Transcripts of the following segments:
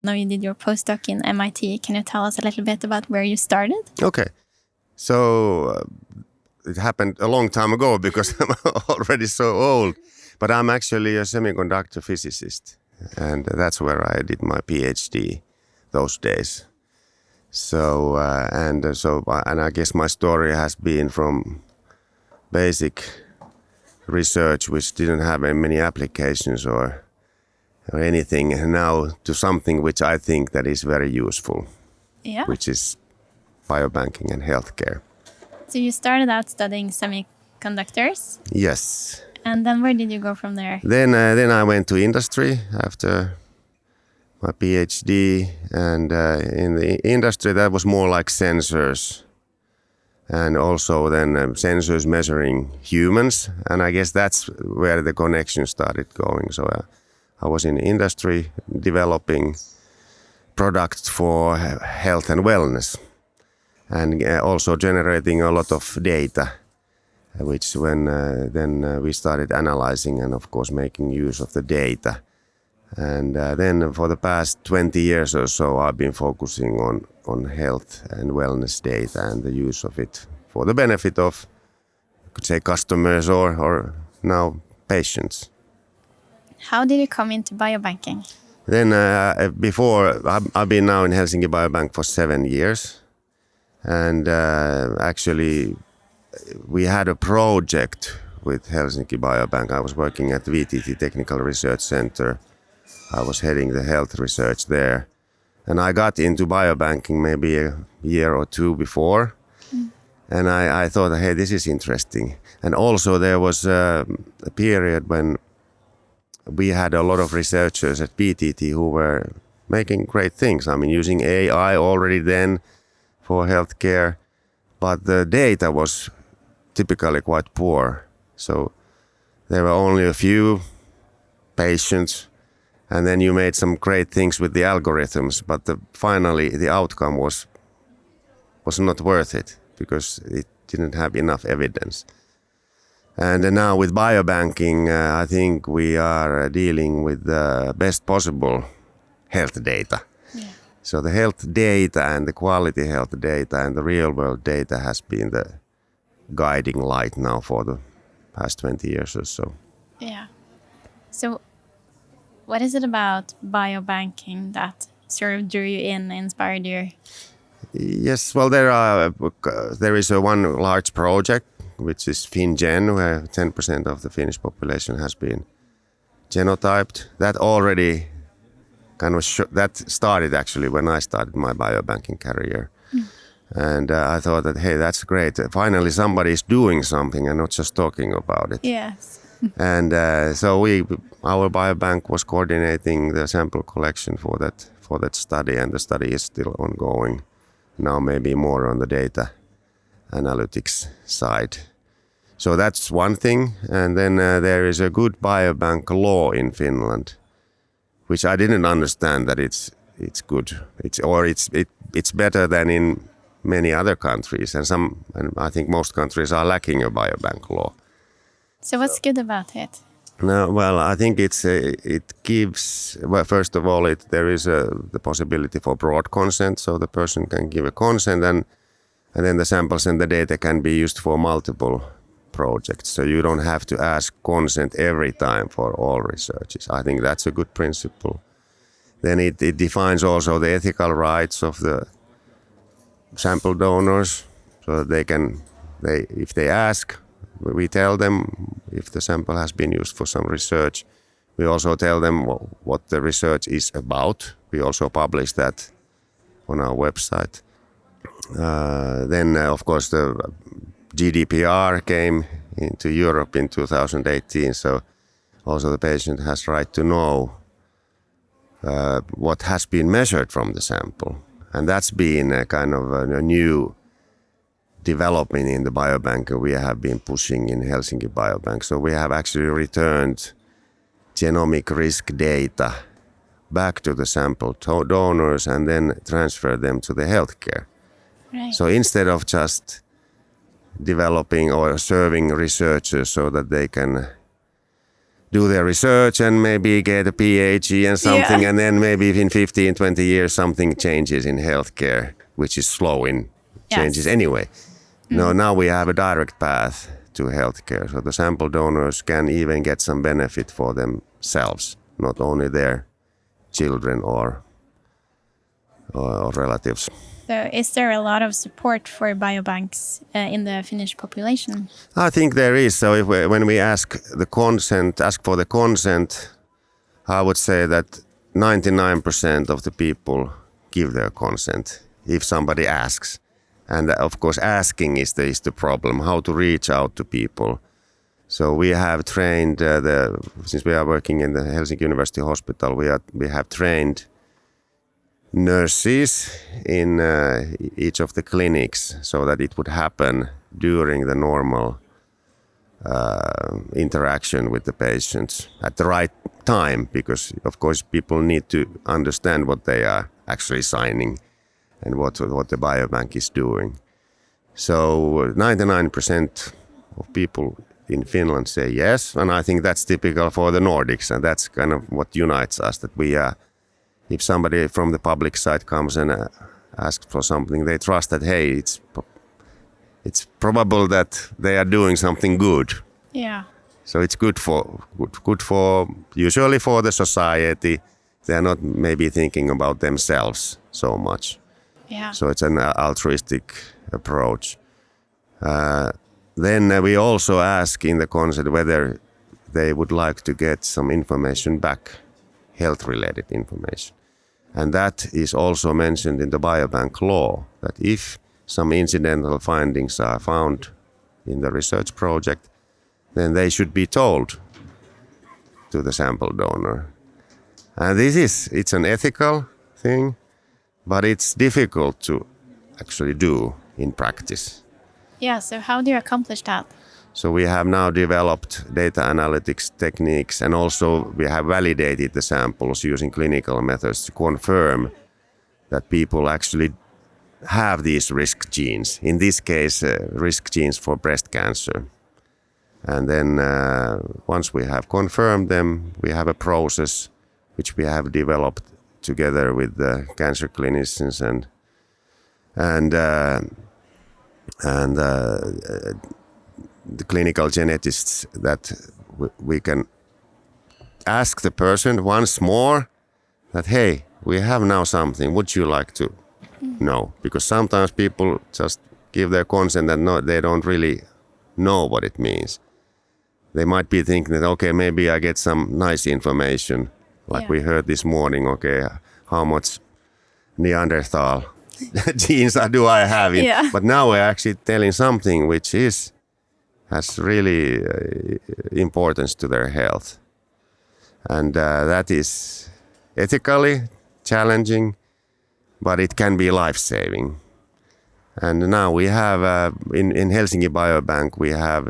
Now you did your postdoc in MIT. Can you tell us a little bit about where you started? Okay. So it happened a long time ago because I'm already so old. But I'm actually a semiconductor physicist. And that's where I did my PhD those days. So, and I guess my story has been from basic research, which didn't have many applications or anything, now to something which I think that is very useful, which is biobanking and healthcare. So you started out studying semiconductors? Yes. And then where did you go from there? Then I went to industry after my PhD, and in the industry that was more like sensors, and also then sensors measuring humans, and I guess that's where the connection started going. So I was in industry developing products for health and wellness, and also generating a lot of data, which then we started analyzing and of course making use of the data. And then for the past 20 years or so, I've been focusing on health and wellness data and the use of it for the benefit of, you could say, customers or now patients. How did you come into biobanking? Then before, I've been now in Helsinki Biobank for 7 years. And actually, we had a project with Helsinki Biobank. I was working at the VTT Technical Research Center. I was heading the health research there. And I got into biobanking maybe a year or two before. And I thought, hey, this is interesting. And also there was a period when we had a lot of researchers at VTT who were making great things. I mean, using AI already then for healthcare. But the data was typically quite poor. So there were only a few patients. And then you made some great things with the algorithms, but finally the outcome was not worth it because it didn't have enough evidence. And now with biobanking, I think we are dealing with the best possible health data. Yeah. So the health data and the quality health data and the real world data has been the guiding light now for the past 20 years or so. Yeah. So what is it about biobanking that sort of drew you in, inspired you? Yes, well, there is one large project, which is FinGen, where 10% of the Finnish population has been genotyped. That already kind of that started actually when I started my biobanking career. And I thought that, hey, that's great. Finally, somebody is doing something and not just talking about it. Yes. And so our biobank was coordinating the sample collection for that study, and the study is still ongoing. Now maybe more on the data analytics side. So that's one thing. And then there is a good biobank law in Finland, which I didn't understand that it's good. It's better than in many other countries, and I think most countries are lacking a biobank law. So what's good about it? No, well, I think it gives. Well, first of all, there is the possibility for broad consent, so the person can give a consent, and then the samples and the data can be used for multiple projects. So you don't have to ask consent every time for all researches. I think that's a good principle. Then it defines also the ethical rights of the sample donors, so that if they ask, we tell them if the sample has been used for some research. We also tell them what the research is about. We also publish that on our website. Then, of course, the GDPR came into Europe in 2018, so also the patient has right to know what has been measured from the sample. And that's been a kind of a new development in the biobank we have been pushing in Helsinki Biobank. So we have actually returned genomic risk data back to the sample donors and then transfer them to the healthcare. Right. So instead of just developing or serving researchers so that they can do their research and maybe get a PhD and something, Yeah. and then maybe in 15, 20 years something changes in healthcare, which is slow in changes Yes. anyway. No, now we have a direct path to healthcare. So the sample donors can even get some benefit for themselves, not only their children or relatives. So is there a lot of support for biobanks in the Finnish population? I think there is. So when we ask for the consent, I would say that 99% of the people give their consent if somebody asks. And of course, asking is the problem, how to reach out to people. So we have trained, since we are working in the Helsinki University Hospital, we have trained nurses in each of the clinics so that it would happen during the normal interaction with the patients at the right time, because of course people need to understand what they are actually signing and what the biobank is doing. So 99% of people in Finland say yes, and I think that's typical for the Nordics, and that's kind of what unites us, that we are, if somebody from the public side comes and asks for something, they trust that, hey, it's probable that they are doing something good. Yeah. So it's good for usually for the society. They are not maybe thinking about themselves so much. Yeah. So it's an altruistic approach. Then we also ask in the consent whether they would like to get some information back, health-related information. And that is also mentioned in the biobank law, that if some incidental findings are found in the research project, then they should be told to the sample donor. And it's an ethical thing, but it's difficult to actually do in practice. Yeah, so how do you accomplish that? So we have now developed data analytics techniques, and also we have validated the samples using clinical methods to confirm that people actually have these risk genes. In this case, risk genes for breast cancer. And then once we have confirmed them, we have a process which we have developed together with the cancer clinicians and the clinical geneticists, that we can ask the person once more that, hey, we have now something, would you like to know? Because sometimes people just give their consent and they don't really know what it means. They might be thinking that, okay, maybe I get some nice information, like we heard this morning, okay, how much Neanderthal genes do I have? But now we're actually telling something which has really importance to their health. And that is ethically challenging, but it can be life-saving. And now we have, in Helsinki Biobank, we have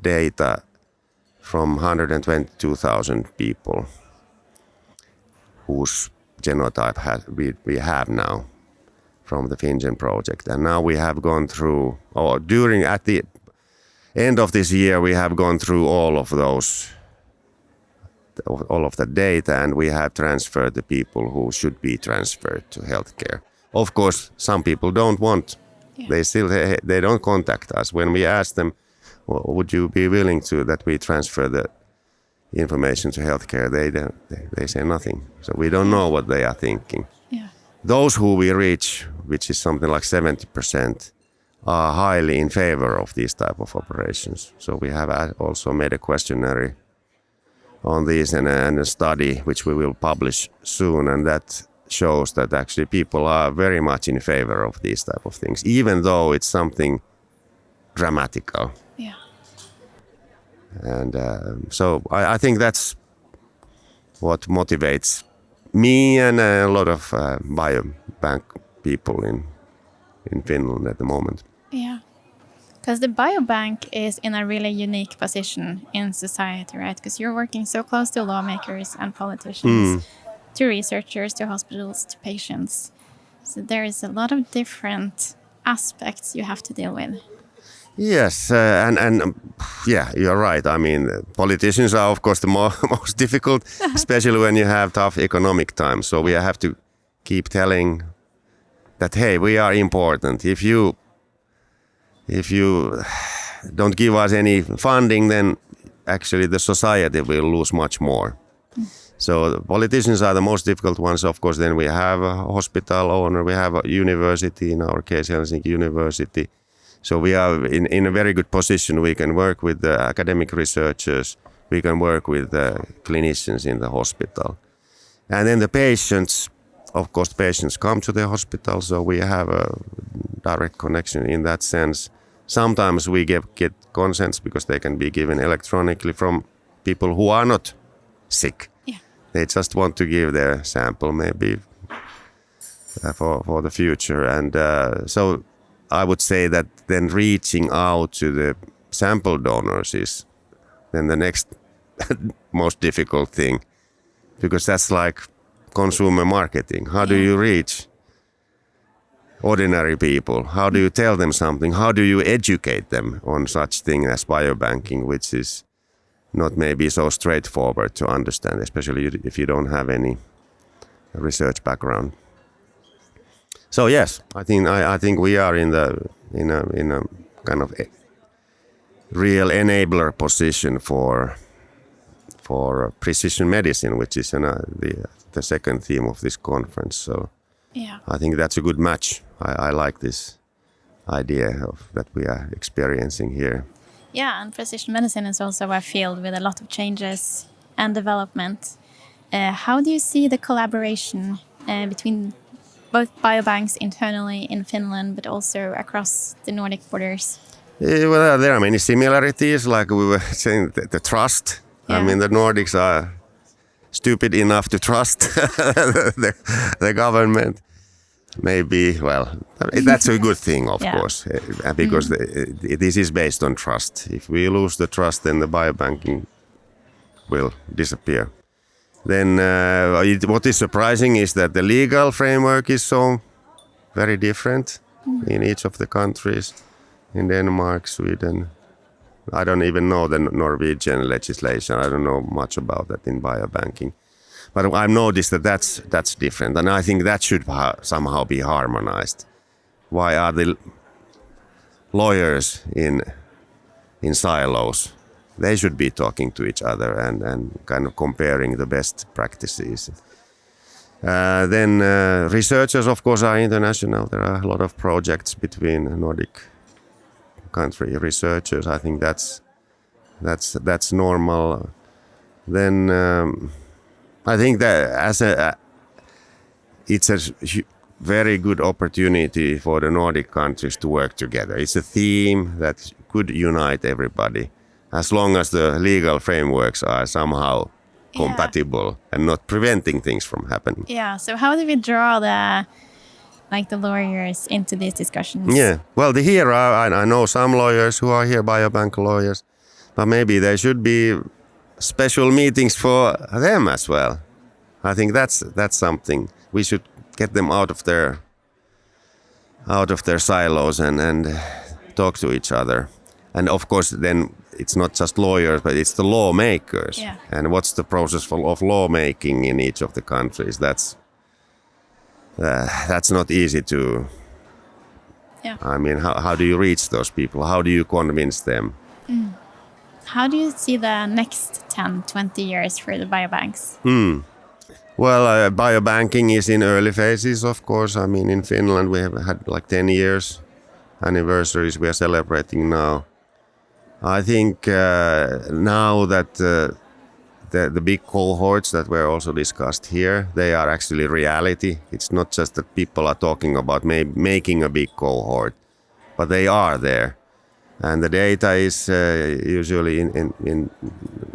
data from 122,000 people whose genotype we have now from the FinGen project. And now we have gone through, at the end of this year, we have gone through all of the data, and we have transferred the people who should be transferred to healthcare. Of course, some people don't want. Yeah. They don't contact us. When we ask them, would you be willing to that we transfer the information to healthcare, they say nothing. So we don't know what they are thinking. Yeah. Those who we reach, which is something like 70%, are highly in favor of these type of operations. So we have also made a questionnaire on these and a study which we will publish soon, and that shows that actually people are very much in favor of these type of things, even though it's something dramatical. Yeah. And so I think that's what motivates me and a lot of biobank people in Finland at the moment. Yeah. Because the biobank is in a really unique position in society, right? Because you're working so close to lawmakers and politicians, to researchers, to hospitals, to patients. So there is a lot of different aspects you have to deal with. Yes, yeah, you're right. I mean, politicians are of course the most difficult, especially when you have tough economic times. So we have to keep telling that hey, we are important. If you don't give us any funding, then actually the society will lose much more. So the politicians are the most difficult ones. Of course, then we have a hospital owner, we have a university, in our case Helsinki University. So we are in a very good position. We can work with the academic researchers, we can work with the clinicians in the hospital. And then the patients, of course, patients come to the hospital, so we have a direct connection in that sense. Sometimes we get consents because they can be given electronically from people who are not sick. Yeah. They just want to give their sample maybe for the future. And so I would say that then reaching out to the sample donors is then the next most difficult thing, because that's like consumer marketing. How do you reach ordinary people? How do you tell them something? How do you educate them on such thing as biobanking, which is not maybe so straightforward to understand, especially if you don't have any research background. So yes, I think we are in a kind of real enabler position for precision medicine, which is the second theme of this conference. So Yeah. I think that's a good match. I like this idea that we are experiencing here. Yeah, and precision medicine is also a field with a lot of changes and development. How do you see the collaboration between both biobanks internally in Finland, but also across the Nordic borders? Well, there are many similarities, like we were saying, the trust. Yeah. I mean, the Nordics are stupid enough to trust the government. Maybe, well, that's a good thing, of course, because this is based on trust. If we lose the trust, then the biobanking will disappear. Then what is surprising is that the legal framework is so very different in each of the countries. In Denmark, Sweden, I don't even know the Norwegian legislation. I don't know much about that in biobanking. But I've noticed that that's different, and I think that should somehow be harmonized. Why are the lawyers in silos? They should be talking to each other and kind of comparing the best practices. Then researchers, of course, are international. There are a lot of projects between Nordic country researchers. I think that's normal. Then I think that it's a very good opportunity for the Nordic countries to work together. It's a theme that could unite everybody, as long as the legal frameworks are somehow compatible and not preventing things from happening. Yeah. So how do we draw the lawyers into these discussions? Yeah. Well, I know some lawyers who are here, biobank lawyers, but maybe there should be special meetings for them as well. I think that's something. We should get them out of their silos and talk to each other. And of course, then it's not just lawyers, but it's the lawmakers. Yeah. And what's the process of lawmaking in each of the countries? That's not easy to. Yeah. I mean, how do you reach those people? How do you convince them? How do you see the next 10, 20 years for the biobanks? Well, biobanking is in early phases, of course. I mean, in Finland, we have had like 10 years anniversaries we are celebrating now. I think now that the big cohorts that were also discussed here, they are actually reality. It's not just that people are talking about making a big cohort, but they are there. And the data is usually in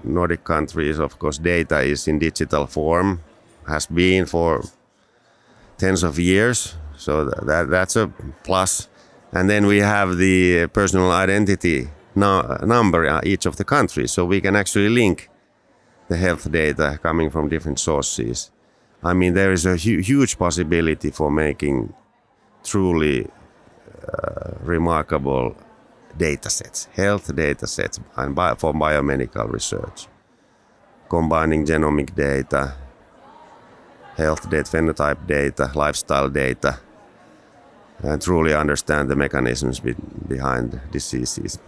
Nordic countries, of course, data is in digital form, has been for tens of years. So that's a plus. And then we have the personal identity number each of the countries. So we can actually link the health data coming from different sources. I mean, there is a huge possibility for making truly remarkable data sets, health data sets, and for biomedical research, combining genomic data, health data, phenotype data, lifestyle data, and truly understand the mechanisms behind diseases.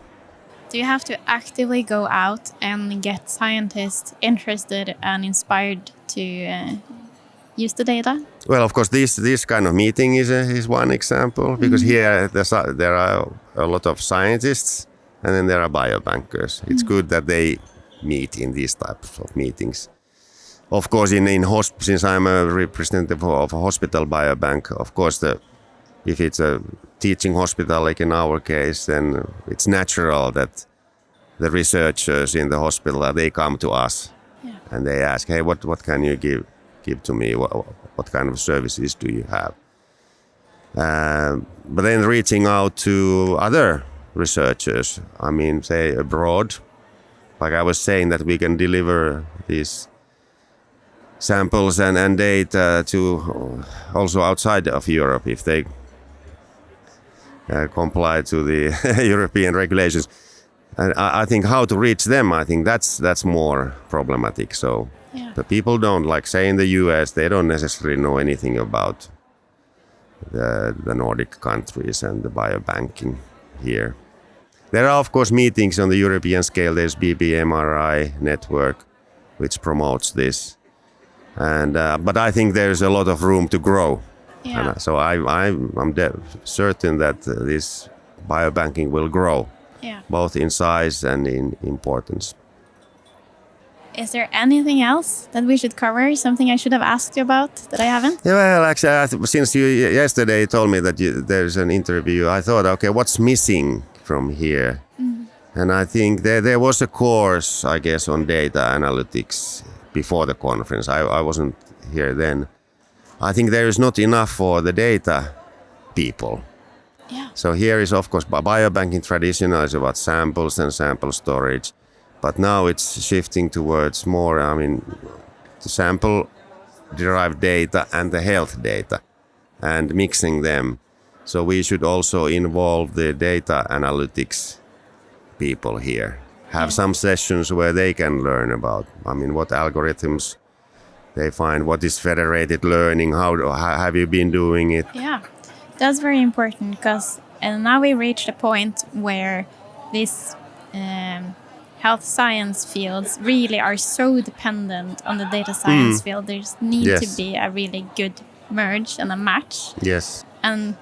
Do you have to actively go out and get scientists interested and inspired to use the data? Well, of course, this kind of meeting is one example, because here there are a lot of scientists and then there are biobankers. It's good that they meet in these types of meetings. Of course, since I'm a representative of a hospital biobank, of course, if it's a teaching hospital, like in our case, then it's natural that the researchers in the hospital, they come to us and they ask, hey, what can you give to me? What kind of services do you have? But then reaching out to other researchers, say abroad, like I was saying, that we can deliver these samples and data to also outside of Europe if they comply to the European regulations. And I think how to reach them, I think that's more problematic. So the people don't, like say in the US, they don't necessarily know anything about the Nordic countries and the biobanking here. There are of course meetings on the European scale. There's BBMRI network which promotes this, and but I think there's a lot of room to grow. And so I'm certain that this biobanking will grow, both in size and in importance. Is there anything else that we should cover? Something I should have asked you about that I haven't? Yeah, well, actually, since you yesterday told me that there's an interview, I thought, okay, what's missing from here? And I think there was a course, I guess, on data analytics before the conference. I wasn't here then. I think there is not enough for the data people. So here is, of course, biobanking traditional is about samples and sample storage. But now it's shifting towards more, the sample-derived data and the health data and mixing them. So we should also involve the data analytics people here. Have some sessions where they can learn about, what algorithms they find, what is federated learning, how have you been doing it? Yeah, that's very important because now we reached a point where this health science fields really are so dependent on the data science field. There's need to be a really good merge and a match. Yes. And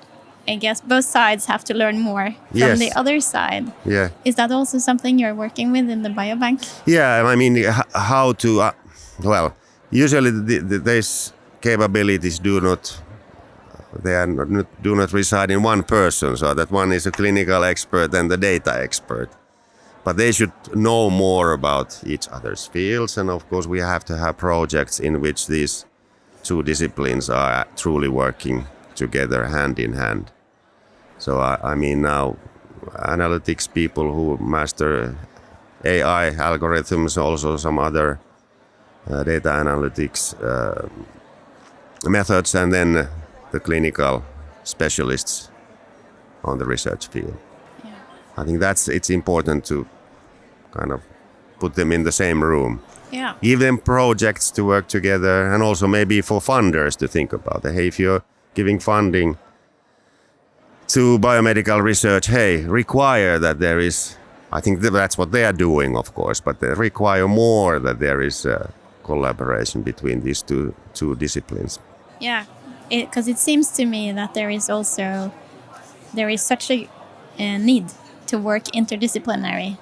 I guess both sides have to learn more from the other side. Yeah. Is that also something you're working with in the biobank? Yeah, how to, usually these capabilities do not reside in one person, so that one is a clinical expert and the data expert. But they should know more about each other's fields, and of course we have to have projects in which these two disciplines are truly working together hand in hand. So now analytics people who master AI algorithms, also some other data analytics methods, and then the clinical specialists on the research field. I think it's important to kind of put them in the same room. Yeah. Give them projects to work together, and also maybe for funders to think about it. Hey, if you're giving funding to biomedical research, require that there is, I think that's what they are doing, of course, but they require more that there is collaboration between these two disciplines. Yeah, because it seems to me that there is such a need to work interdisciplinary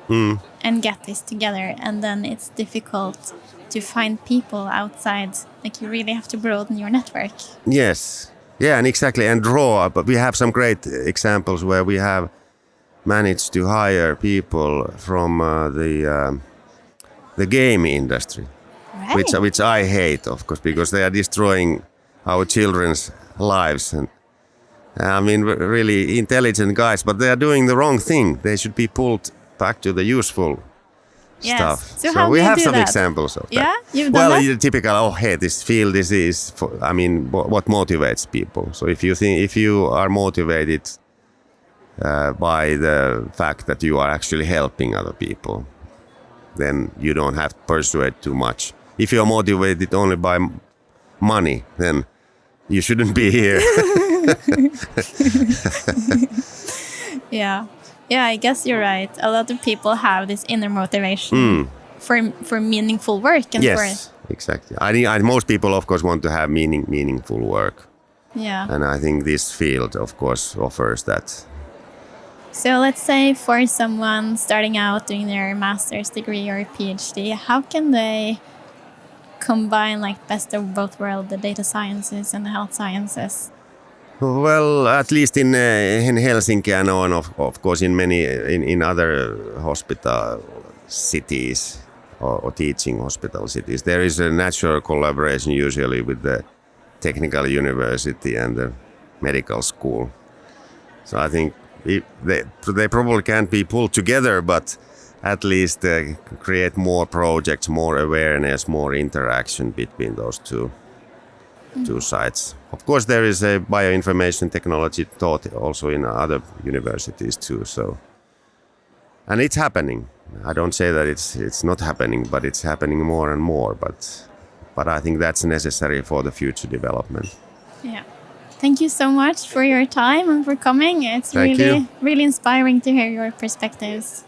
and get this together, and then it's difficult to find people outside. Like you really have to broaden your network. Yes, and exactly, and draw. But we have some great examples where we have managed to hire people from the game industry, which I hate, of course, because they are destroying our children's lives. And really intelligent guys, but they are doing the wrong thing. They should be pulled back to the useful stuff. So how we do you have do some that? examples of that. Yeah, you've done that? Typical. This field is. What motivates people? So if you are motivated by the fact that you are actually helping other people, then you don't have to persuade too much. If you're motivated only by money, then you shouldn't be here. Yeah. Yeah, I guess you're right. A lot of people have this inner motivation for meaningful work and Yes, exactly. Most people, of course, want to have meaningful work. Yeah. And I think this field, of course, offers that. So let's say for someone starting out doing their master's degree or PhD, how can they combine like best of both worlds, the data sciences and the health sciences? Well, at least in Helsinki, I know, and of course in other hospital cities or teaching hospital cities, there is a natural collaboration usually with the technical university and the medical school. So I think they probably can't be pulled together, but at least create more projects, more awareness, more interaction between those two sides. Of course, there is a bioinformation technology taught also in other universities too. So, and it's happening. I don't say that it's not happening, but it's happening more and more. But I think that's necessary for the future development. Yeah. Thank you so much for your time and for coming. It's Thank you. really inspiring to hear your perspectives.